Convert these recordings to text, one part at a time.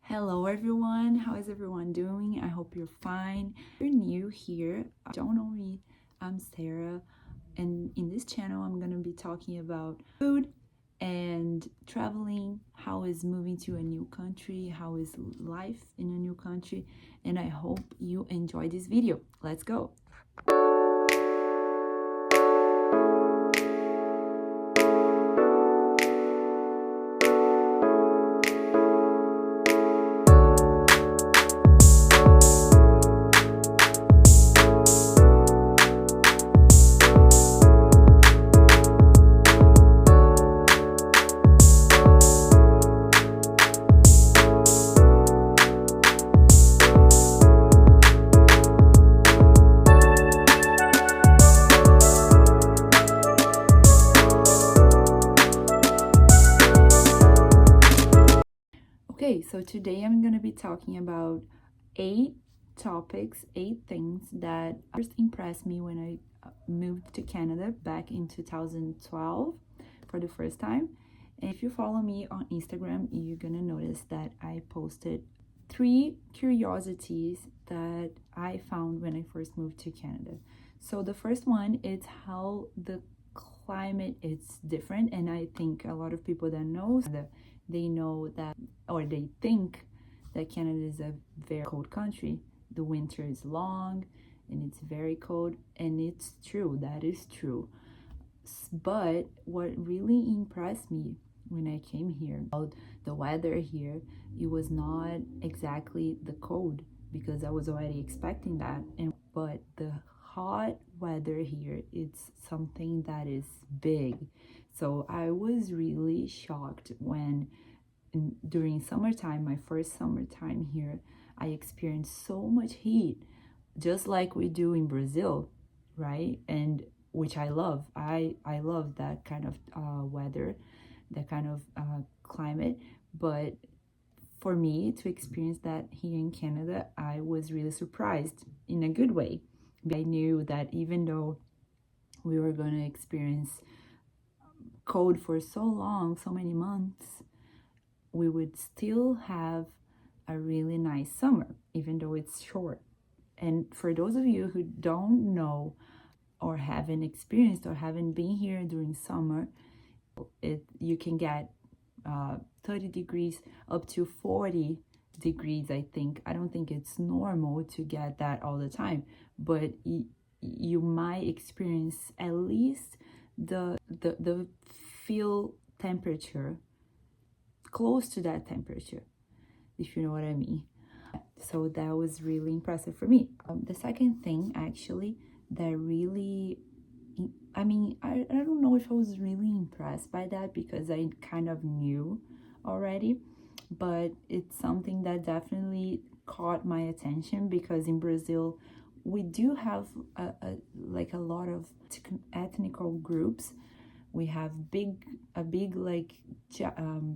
Hello everyone, how is everyone doing? I hope you're fine. If you're new here, don't know me, I'm Sarah, and in this channel I'm gonna be talking about food and traveling, how is moving to a new country, how is life in a new country, and I hope you enjoy this video. Let's go! Okay, so today I'm going to be talking about 8 topics, 8 things that first impressed me when I moved to Canada back in 2012 for the first time. And if you follow me on Instagram, you're going to notice that I posted 3 curiosities that I found when I first moved to Canada. So the first one is how the climate is different, and I think a lot of people that know that they know that, or they think that Canada is a very cold country. The winter is long and it's very cold, and it's true, that is true. But what really impressed me when I came here about the weather here, it was not exactly the cold, because I was already expecting that, but the hot weather here, it's something that is big. So I was really shocked when during summertime, my first summertime here, I experienced so much heat, just like we do in Brazil, right? And which I love. I love that kind of weather, that kind of climate. But for me to experience that here in Canada, I was really surprised in a good way. I knew that even though we were going to experience cold for so long, so many months, we would still have a really nice summer, even though it's short. And for those of you who don't know or haven't experienced or haven't been here during summer, you can get 30 degrees up to 40 degrees, I think. I don't think it's normal to get that all the time, but you might experience at least the feel temperature close to that temperature, if you know what I mean. So that was really impressive for me. The second thing actually that really, I don't know if I was really impressed by that, because I kind of knew already, but it's something that definitely caught my attention, because in Brazil we do have a lot of ethnical groups. We have a big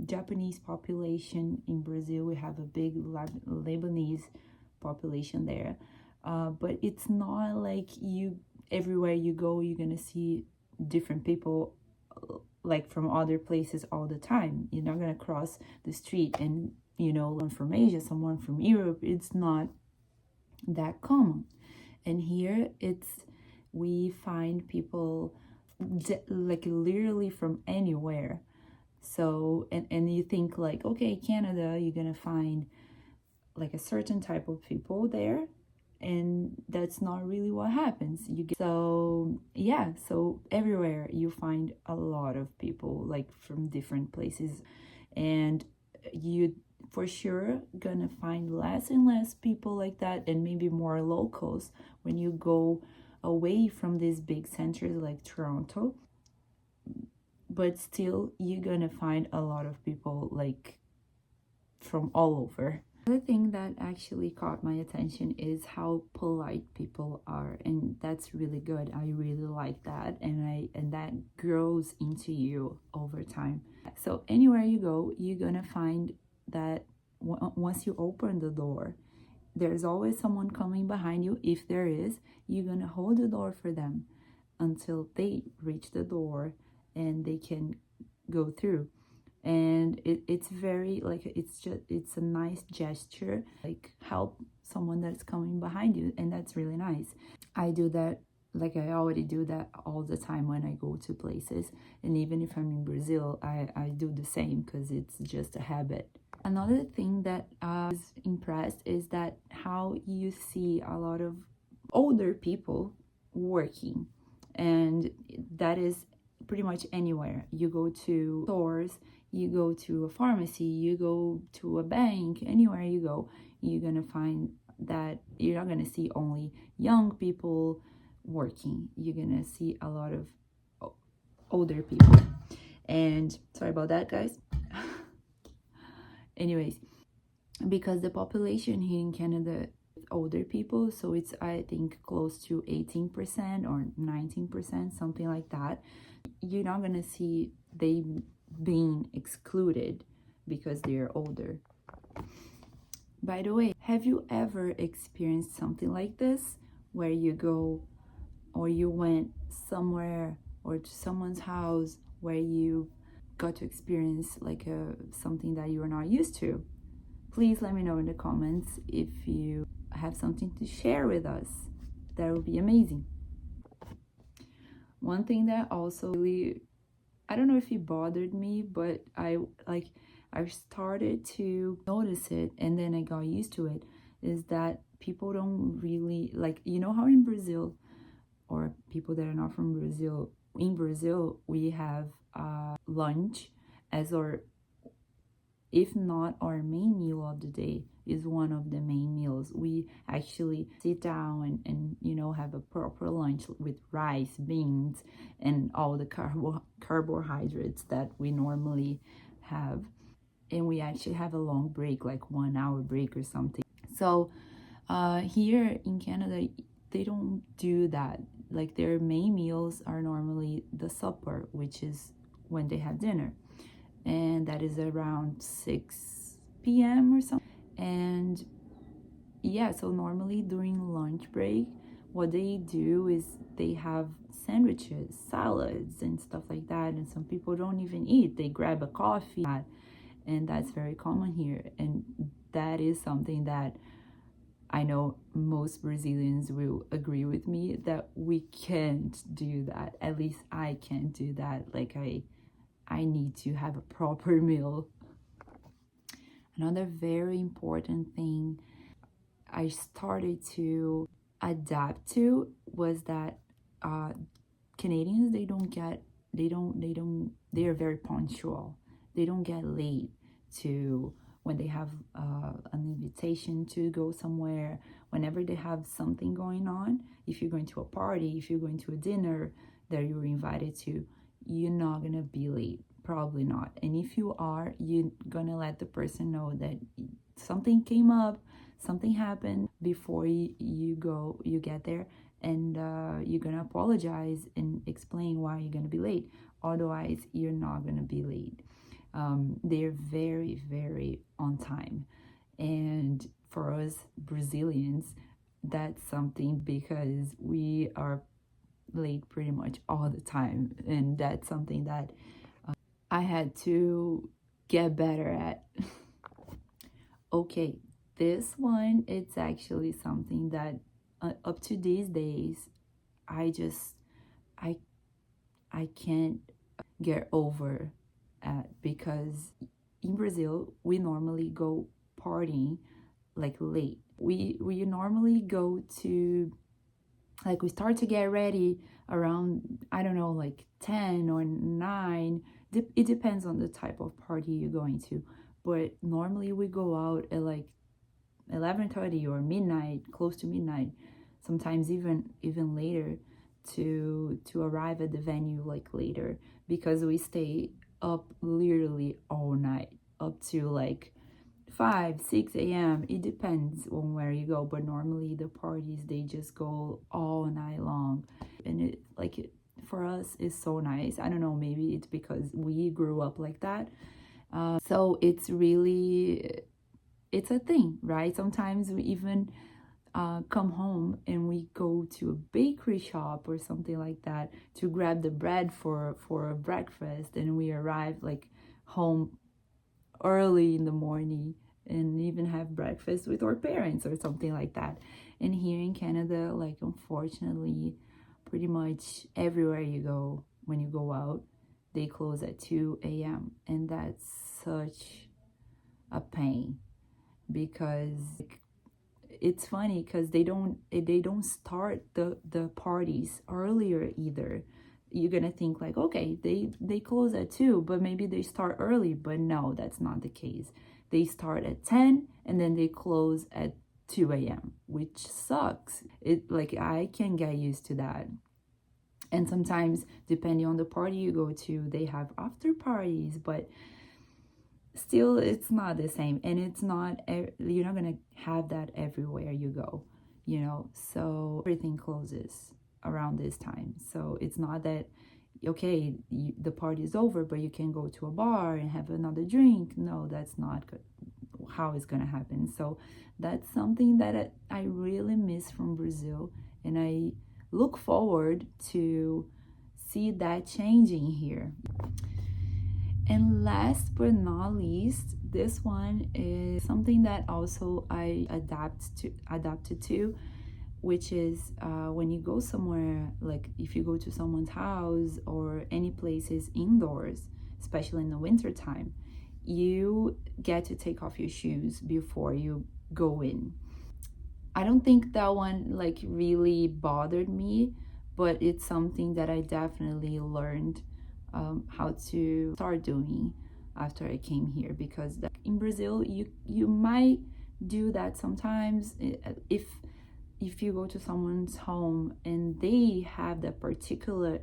Japanese population in Brazil. We have a big Lebanese population there, but it's not like everywhere you go you're gonna see different people like from other places all the time. You're not gonna cross the street and one from Asia, someone from Europe. It's not that common. And here we find people like literally from anywhere. So and you think like, okay, Canada, you're gonna find like a certain type of people there, and that's not really what happens. So everywhere you find a lot of people like from different places, and you for sure gonna find less and less people like that, and maybe more locals when you go away from these big centers like Toronto. But still you're gonna find a lot of people like from all over. The thing that actually caught my attention is how polite people are, and that's really good. I really like that, and that grows into you over time. So anywhere you go, you're gonna find that once you open the door, there's always someone coming behind you. If there is, you're gonna hold the door for them until they reach the door and they can go through. and it's very like it's a nice gesture, like help someone that's coming behind you, and that's really nice. I do that, like I already do that all the time when I go to places, and even if I'm in Brazil, I do the same because it's just a habit. Another thing that I was impressed is that how you see a lot of older people working, and that is pretty much anywhere. You go to stores, you go to a pharmacy, you go to a bank, anywhere you go, you're gonna find that you're not gonna see only young people working. You're gonna see a lot of older people. And sorry about that, guys. Anyways, because the population here in Canada older people, so it's I think close to 18% or 19%, something like that. You're not gonna see they being excluded because they're older. By the way, have you ever experienced something like this, where you go or you went somewhere or to someone's house where you got to experience like something that you are not used to? Please let me know in the comments if you have something to share with us. That would be amazing. One thing that also really, I don't know if it bothered me, but I started to notice it, and then I got used to it, is that people don't really, like, you know how in Brazil, or people that are not from Brazil, in Brazil we have lunch as our, if not our main meal of the day, is one of the main meals. We actually sit down and you know, have a proper lunch with rice, beans, and all the carbohydrates that we normally have. And we actually have a long break, like 1 hour break or something. So here in Canada, they don't do that. Like their main meals are normally the supper, which is when they have dinner, and that is around 6 p.m. or something. And yeah, so normally during lunch break, what they do is they have sandwiches, salads, and stuff like that. And some people don't even eat, they grab a coffee, and that's very common here. And that is something that I know most Brazilians will agree with me, that we can't do that. At least I can't do that. Like I need to have a proper meal. Another very important thing I started to adapt to was that Canadians, they are very punctual. They don't get late to when they have an invitation to go somewhere. Whenever they have something going on, if you're going to a party, if you're going to a dinner that you're invited to, you're not gonna be late. Probably not. And if you are, you're gonna let the person know that something came up, something happened before you get there, and you're gonna apologize and explain why you're gonna be late. Otherwise, you're not gonna be late. They're very, very on time. And for us Brazilians, that's something, because we are late pretty much all the time, and that's something that I had to get better at. Okay, this one, it's actually something that up to these days, I can't get over at, because in Brazil we normally go partying like late. We normally go to, like, we start to get ready around, I don't know, like 10 or 9. It depends on the type of party you're going to, but normally we go out at like 11:30 or midnight, close to midnight, sometimes even later, to arrive at the venue like later, because we stay up literally all night, up to like 5-6 a.m. It depends on where you go, but normally the parties, they just go all night long. And it, like, for us, is so nice. I don't know, maybe it's because we grew up like that. So it's really, it's a thing, right? Sometimes we even come home and we go to a bakery shop or something like that to grab the bread for breakfast, and we arrive like home early in the morning and even have breakfast with our parents or something like that. And here in Canada, like, unfortunately, pretty much everywhere you go, when you go out, they close at 2 a.m. and that's such a pain, because it's funny because they don't start the parties earlier either. You're gonna think like, okay, they close at 2, but maybe they start early. But no, that's not the case. They start at 10 and then they close at 2 a.m., which sucks. It, like, I can get used to that. And sometimes, depending on the party you go to, they have after parties, but still, it's not the same. And it's not, you're not gonna have that everywhere you go, you know? So everything closes around this time. So it's not that, okay, the party is over, but you can go to a bar and have another drink. No, that's not how it's gonna happen. So that's something that I really miss from Brazil, and I look forward to see that changing here. And last but not least, this one is something that also I adapted to, which is when you go somewhere, like if you go to someone's house or any places indoors, especially in the winter time, you get to take off your shoes before you go in. I don't think that one like really bothered me, but it's something that I definitely learned how to start doing after I came here, because in Brazil you might do that sometimes if you go to someone's home and they have that particular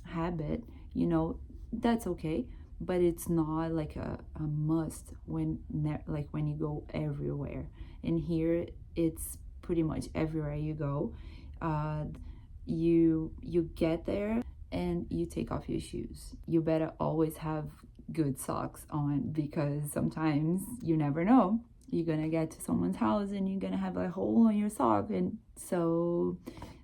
habit, you know, that's okay, but it's not like a must when you go everywhere. And here it's pretty much everywhere you go, you get there and you take off your shoes. You better always have good socks on, because sometimes you never know, you're gonna get to someone's house and you're gonna have a hole in your sock. And so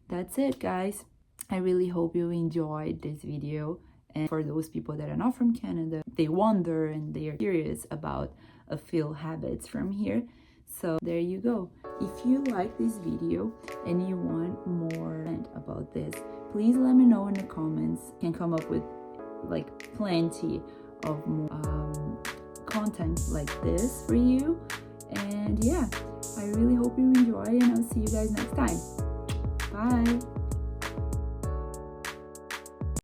that's it, guys. I really hope you enjoyed this video. And for those people that are not from Canada, they wonder and they are curious about a few habits from here. So there you go. If you like this video and you want more about this, please let me know in the comments. I can come up with like plenty of more content like this for you. And yeah, I really hope you enjoy, and I'll see you guys next time. Bye.